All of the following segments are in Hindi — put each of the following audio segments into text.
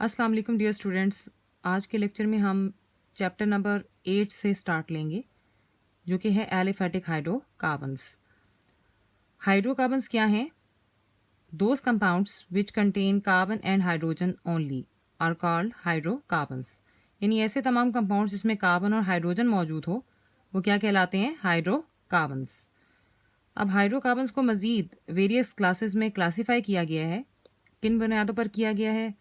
अस्सलाम वालेकुम डियर स्टूडेंट्स। आज के लेक्चर में हम चैप्टर नंबर 8 से स्टार्ट लेंगे, जो कि है एलिफेटिक हाइड्रोकार्बन्स। हाइड्रोकार्बन्स क्या हैं? Those compounds which contain carbon and hydrogen only are called hydrocarbons. यानी ऐसे तमाम कंपाउंड्स जिसमें कार्बन और हाइड्रोजन मौजूद हो, वो क्या कहलाते हैं? हाइड्रोकार्बन्स। अब हाइड्रोकार्बन्स को मज़ीद वेरियस क्लासेस में क्लासीफाई किया गया है। किन बुनियादों पर किया गया है?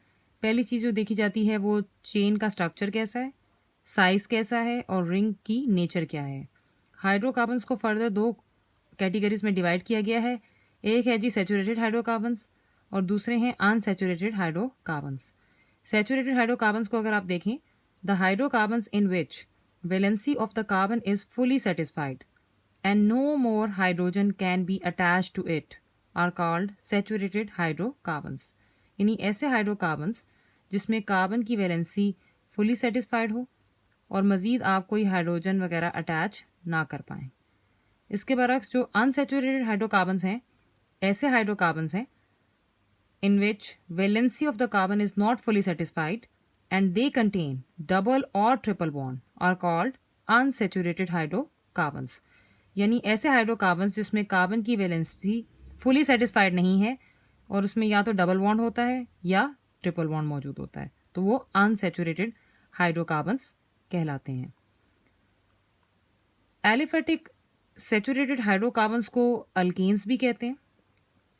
पहली चीज़ जो देखी जाती है वो चेन का स्ट्रक्चर कैसा है, साइज़ कैसा है और रिंग की नेचर क्या है। हाइड्रोकार्बन्स को फर्दर दो कैटेगरीज में डिवाइड किया गया है। एक है जी सैचुरेटेड हाइड्रोकार्बन्स और दूसरे हैं अनसैचुरेटेड हाइड्रोकार्बन्स। सैचुरेटेड हाइड्रोकार्बन्स को अगर आप देखें, the hydrocarbons in which valency of the carbon is fully satisfied and no more hydrogen can be attached to it are called saturated hydrocarbons। यानी ऐसे हाइड्रोकार्बन्स जिसमें कार्बन की वैलेंसी फुली सेटिस्फाइड हो और मज़ीद आप कोई हाइड्रोजन वगैरह अटैच ना कर पाएँ। इसके बरक्स जो अनसेचुरेटेड हाइड्रोकार्बन्स हैं, ऐसे हाइड्रोकार्बन्स हैं in which valency of the carbon is not fully satisfied and they contain double or triple bond are called unsaturated hydrocarbons। यानी ऐसे हाइड्रोकार्बन्स जिसमें कार्बन की वैलेंसी फुली सेटिस्फाइड नहीं है और उसमें या तो डबल बॉन्ड होता है या ट्रिपल बॉन्ड मौजूद होता है, तो वो अनसैचुरेटेड हाइड्रोकार्बन्स कहलाते हैं। एलिफेटिक सैचुरेटेड हाइड्रोकार्बन्स को अल्केन्स भी कहते हैं,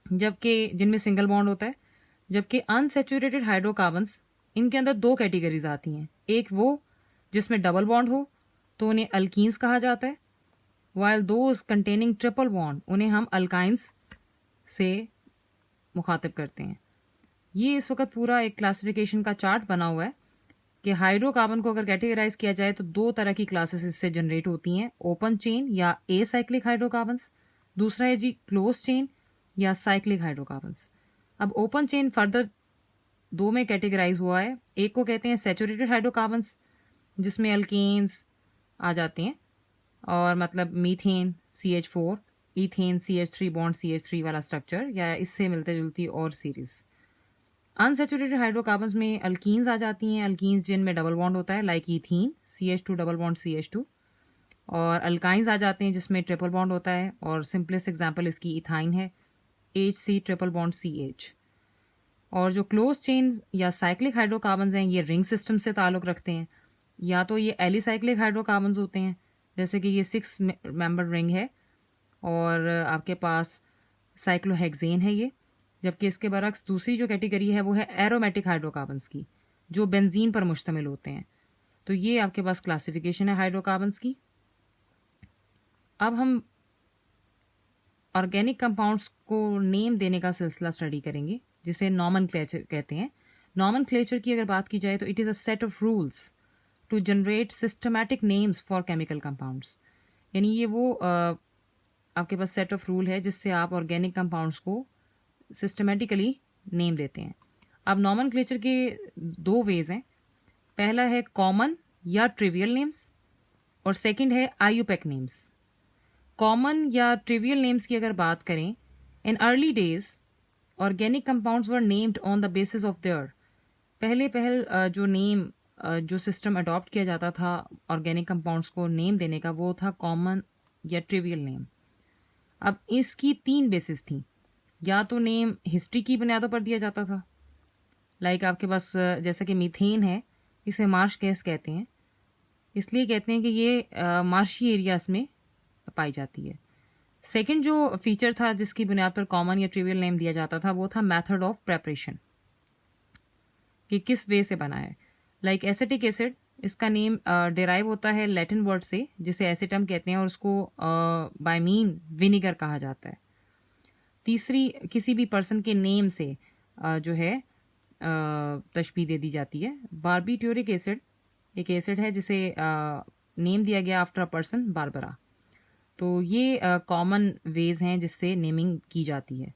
जबकि जिनमें सिंगल बॉन्ड होता है। जबकि अनसैचुरेटेड हाइड्रोकार्बन्स, इनके अंदर दो कैटेगरीज आती हैं। एक वो जिसमें डबल बॉन्ड हो तो उन्हें अल्कीन्स कहा जाता है, while those containing triple bond उन्हें हम अल्काइंस से मुखातिब करते हैं। ये इस वक्त पूरा एक क्लासिफिकेशन का चार्ट बना हुआ है कि हाइड्रोकार्बन को अगर कैटेगराइज किया जाए तो दो तरह की क्लासेस इससे जनरेट होती हैं, ओपन चेन या एसाइक्लिक हाइड्रोकार्बन्स। दूसरा है जी क्लोज चेन या साइक्लिक हाइड्रोकार्बन्स। अब ओपन चेन फर्दर दो में कैटेगराइज हुआ है। एक को कहते हैं सैचुरेटेड हाइड्रोकार्बन्स, जिसमें अल्केन्स आ जाते हैं और मतलब methane CH4, ethane CH3 bond CH3 वाला स्ट्रक्चर या इससे मिलते जुलती और सीरीज। अनसैचुरेटेड हाइड्रोकार्बन्स में अल्कीन्स आ जाती हैं, अल्कीन्स जिनमें डबल बॉन्ड होता है, like ethene CH2 double bond CH2। और अल्काइंस आ जाते हैं जिसमें ट्रिपल बॉन्ड होता है, और सिंपलेस्ट एग्जांपल इसकी इथाइन है, HC ट्रिपल बॉन्ड CH। और जो क्लोज चेन या साइक्लिक हाइड्रोकार्बन्स हैं, ये रिंग सिस्टम से ताल्लुक़ रखते हैं। या तो ये एलिसाइक्लिक हाइड्रोकार्बन्स होते हैं, जैसे कि ये 6 मेंबर रिंग है और आपके पास साइक्लोहेक्सेन है ये। जबकि इसके बरक्स दूसरी जो कैटेगरी है वो है एरोमेटिक हाइड्रोकार्बन्स की, जो बेंजीन पर मुश्तमिल होते हैं। तो ये आपके पास क्लासिफिकेशन है हाइड्रोकार्बन्स की। अब हम ऑर्गेनिक कंपाउंड्स को नेम देने का सिलसिला स्टडी करेंगे, जिसे नॉमनक्लेचर कहते हैं। नॉमनक्लेचर की अगर बात की जाए तो it is a set of rules to generate systematic names for chemical compounds. यानी ये वो आपके पास सेट ऑफ रूल है जिससे आप ऑर्गेनिक कंपाउंड्स को सिस्टमैटिकली नेम देते हैं। अब नॉमनक्लेचर के दो वेज हैं। पहला है कॉमन या ट्रिवियल नेम्स और सेकंड है आईयूपैक नेम्स। कॉमन या ट्रिवियल नेम्स की अगर बात करें, in early days organic compounds were named on the basis of their. पहल जो नेम जो सिस्टम अडॉप्ट किया जाता था ऑर्गेनिक कंपाउंड्स को नेम देने का, वो था कॉमन या ट्रिवियल नेम। अब इसकी 3 बेसिस थी। या तो नेम हिस्ट्री की बुनियादों पर दिया जाता था, लाइक आपके पास जैसा कि मीथेन है, इसे मार्श गैस कहते हैं, इसलिए कहते हैं कि ये मार्शी एरियाज में पाई जाती है। सेकंड जो फीचर था जिसकी बुनियाद पर कॉमन या ट्रिवियल नेम दिया जाता था, वो था मेथड ऑफ प्रेपरेशन, कि किस वे से बना है। लाइक एसिटिक एसिड, इसका नेम डिराइव होता है लैटिन वर्ड से जिसे एसिटम कहते हैं, और उसको बाय मीन विनीगर कहा जाता है। तीसरी, किसी भी पर्सन के नेम से जो है तशबीह दे दी जाती है। बारबीट्यूरिक एसिड एक एसिड है जिसे नेम दिया गया आफ्टर अ पर्सन बारबरा। तो ये कॉमन वेज हैं जिससे नेमिंग की जाती है।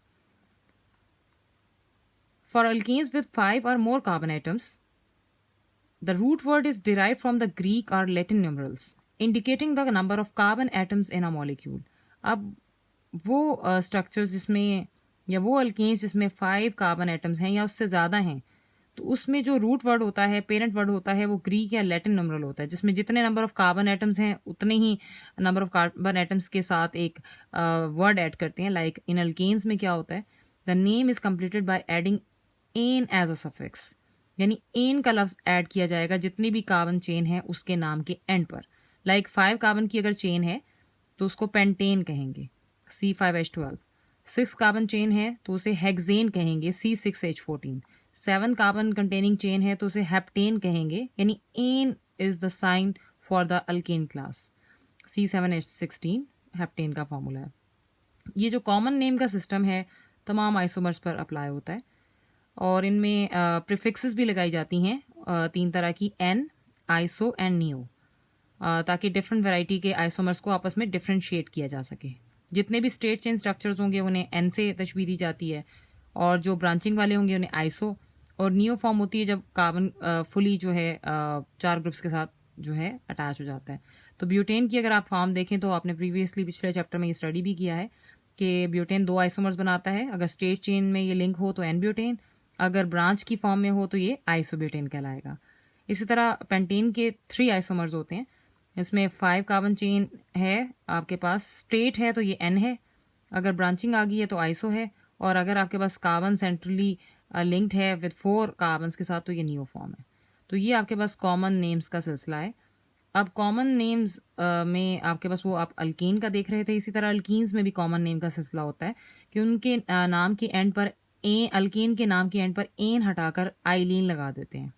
For alkanes with 5 or more carbon atoms, the root word is derived from the Greek or Latin numerals, indicating the number of carbon atoms in a molecule। अब वो स्ट्रक्चर्स जिसमें या वो अल्केन्स जिसमें 5 कार्बन एटम्स हैं या उससे ज़्यादा हैं, तो उसमें जो रूट वर्ड होता है, पेरेंट वर्ड होता है, वो ग्रीक या लैटिन न्यूमरल होता है, जिसमें जितने नंबर ऑफ कार्बन एटम्स हैं उतने ही नंबर ऑफ कार्बन एटम्स के साथ एक वर्ड ऐड करते हैं। लाइक इन अल्केन्स में क्या होता है, the name is completed by adding ane as a suffix, यानी एन का लफ्ज ऐड किया जाएगा जितनी भी कार्बन चेन है उसके नाम के एंड पर। लाइक 5 कार्बन की अगर चेन है तो उसको पेंटेन कहेंगे, C5H12। 6 कार्बन चेन है तो उसे हेक्सेन कहेंगे, C6H14। 7 कार्बन कंटेनिंग चेन है तो उसे हेप्टेन कहेंगे, यानी ane is the sign for the alkane class, C7H16 heptane का फॉर्मूला है। ये जो कॉमन नेम का सिस्टम है तमाम आइसोमर्स पर अप्लाई होता है, और इनमें प्रीफिक्सेस भी लगाई जाती हैं 3 तरह की, एन, आइसो एंड नियो, ताकि डिफरेंट वैरायटी के आइसोमर्स को आपस में डिफ्रेंशिएट किया जा सके। जितने भी स्ट्रेट चेन स्ट्रक्चर्स होंगे उन्हें एन से तशबीह दी जाती है, और जो ब्रांचिंग वाले होंगे उन्हें आइसो, और नियो फॉर्म होती है जब कार्बन फुली जो है 4 ग्रुप्स के साथ जो है अटैच हो जाता है। तो ब्यूटेन की अगर आप फॉर्म देखें तो आपने प्रीवियसली पिछले चैप्टर में ये स्टडी भी किया है कि ब्यूटेन 2 आइसोमर्स बनाता है। अगर स्ट्रेट चेन में ये लिंक हो तो एन ब्यूटेन, अगर ब्रांच की फॉर्म में हो तो ये आइसोब्यूटेन कहलाएगा। इसी तरह पेंटेन के 3 आइसोमर्स होते हैं, इसमें 5 कार्बन चेन है आपके पास, स्ट्रेट है तो ये एन है, अगर ब्रांचिंग आ गई है तो आइसो है, और अगर आपके पास कार्बन सेंट्रली लिंक्ड है विद 4 कार्बन के साथ तो ये नियो फॉर्म है। तो ये आपके पास कॉमन नेम्स का सिलसिला है। अब कॉमन नेम्स में आपके पास वो आप अल्कीन का देख रहे थे, इसी तरह अल्कीन्स में भी कॉमन नेम का सिलसिला होता है कि उनके नाम के एंड पर अल्कीन के नाम के एंड पर एन हटाकर आइलीन लगा देते हैं।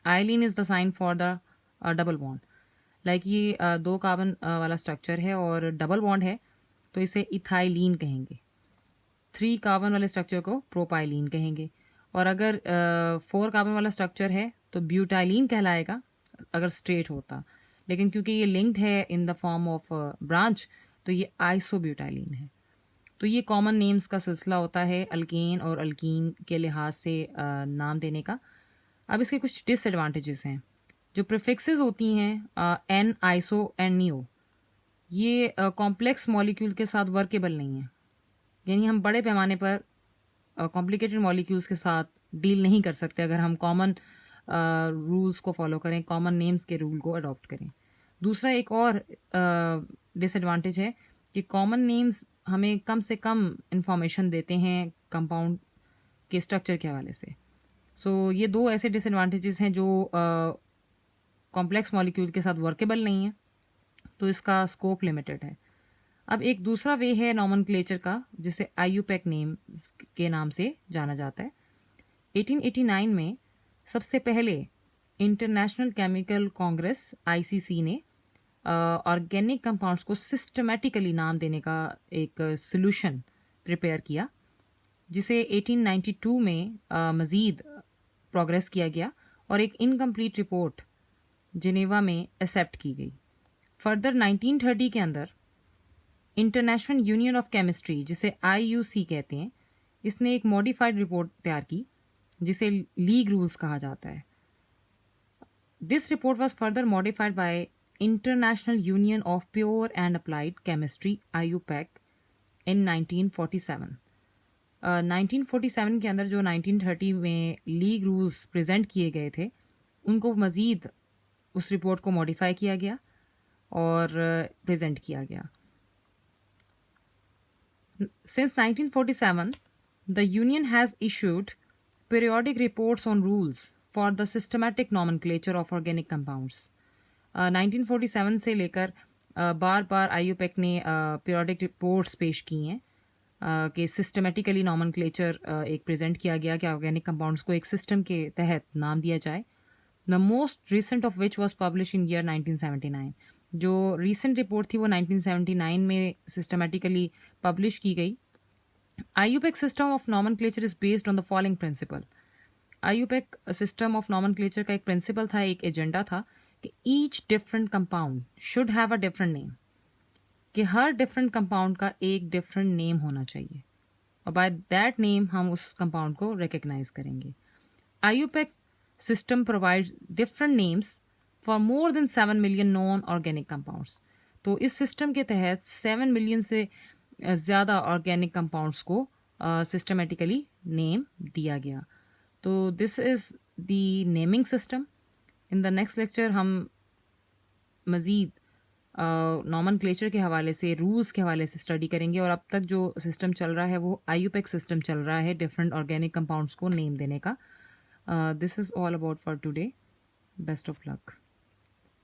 Ylene is the sign for the double bond. Like ये 2 कार्बन वाला स्ट्रक्चर है और डबल बॉन्ड है तो इसे इथाइलीन कहेंगे। 3 कार्बन वाले स्ट्रक्चर को प्रोपाइलीन कहेंगे, और अगर 4 कार्बन वाला स्ट्रक्चर है तो ब्यूटाइलीन कहलाएगा अगर स्ट्रेट होता, लेकिन क्योंकि ये लिंक्ड है in the form of branch तो ये आइसोब्यूटाइलीन है। तो ये कॉमन नेम्स का सिलसिला होता है अल्केन और अल्कीन के लिहाज से नाम देने का। अब इसके कुछ डिसएडवांटेजेस हैं। जो प्रीफिक्सेस होती हैं एन, आइसो एंड नियो, ये कॉम्प्लेक्स मॉलिक्यूल के साथ वर्केबल नहीं है, यानी हम बड़े पैमाने पर कॉम्प्लिकेटेड मॉलिक्यूल्स के साथ डील नहीं कर सकते अगर हम कॉमन रूल्स को फॉलो करें, कॉमन नेम्स के रूल को अडॉप्ट करें। दूसरा एक और डिसएडवांटेज है कि कॉमन नेम्स हमें कम से कम इंफॉर्मेशन देते हैं कंपाउंड के स्ट्रक्चर के हवाले से। सो ये 2 ऐसे डिसएडवांटेजेस हैं जो कॉम्प्लेक्स मॉलिक्यूल के साथ वर्केबल नहीं है, तो इसका स्कोप लिमिटेड है। अब एक दूसरा वे है नॉमेनक्लेचर का जिसे आईयूपैक नेम के नाम से जाना जाता है। 1889 में सबसे पहले इंटरनेशनल केमिकल कांग्रेस आईसीसी ने ऑर्गेनिक कंपाउंड्स को सिस्टमैटिकली नाम देने का एक सॉल्यूशन प्रिपेयर किया, जिसे 1892 में मज़ीद प्रोग्रेस किया गया और एक इनकम्प्लीट रिपोर्ट जिनेवा में एक्सेप्ट की गई। फर्दर 1930 के अंदर इंटरनेशनल यूनियन ऑफ केमिस्ट्री, जिसे आईयूसी कहते हैं, इसने एक मॉडिफाइड रिपोर्ट तैयार की जिसे लीग रूल्स कहा जाता है। This report was further modified by International Union of Pure and Applied Chemistry IUPAC in 1947। 1947 के अंदर जो 1930 में लीग रूल्स प्रेजेंट किए गए थे उनको मज़ीद उस रिपोर्ट को मॉडिफाई किया गया और प्रेजेंट किया गया। Since 1947, the Union has issued periodic reports on rules for the systematic nomenclature of organic compounds. 1947 से लेकर बार बार आईयूपैक ने पीरियोडिक रिपोर्ट्स पेश की हैं कि सिस्टमेटिकली नॉमेनक्लेचर एक प्रेजेंट किया गया कि ऑर्गेनिक कंपाउंड्स को एक सिस्टम के तहत नाम दिया जाए। The most recent of which was publish in year 1979। जो रीसेंट रिपोर्ट थी वो 1979 में सिस्टमेटिकली पब्लिश की गई। IUPAC system of nomenclature is based on the following principle. IUPAC system of nomenclature का एक प्रिंसिपल था, एक एजेंडा था कि each different compound should have a different name, कि हर डिफरेंट कंपाउंड का एक डिफरेंट नेम होना चाहिए और बाय दैट नेम हम उस कंपाउंड को रिकग्नाइज करेंगे। IUPAC system provides different names for more than 7 million known organic compounds। तो इस सिस्टम के तहत 7 मिलियन से ज़्यादा ऑर्गेनिक कंपाउंड्स को सिस्टमेटिकली नेम दिया गया। तो this is the naming system. In the next lecture हम मज़ीद नॉमनक्लेचर के हवाले से, रूल्स के हवाले से स्टडी करेंगे। और अब तक जो सिस्टम चल रहा है वो आईयूपैक सिस्टम चल रहा है, डिफरेंट ऑर्गेनिक कंपाउंड्स को नेम देने का। This is all about for today. Best of luck.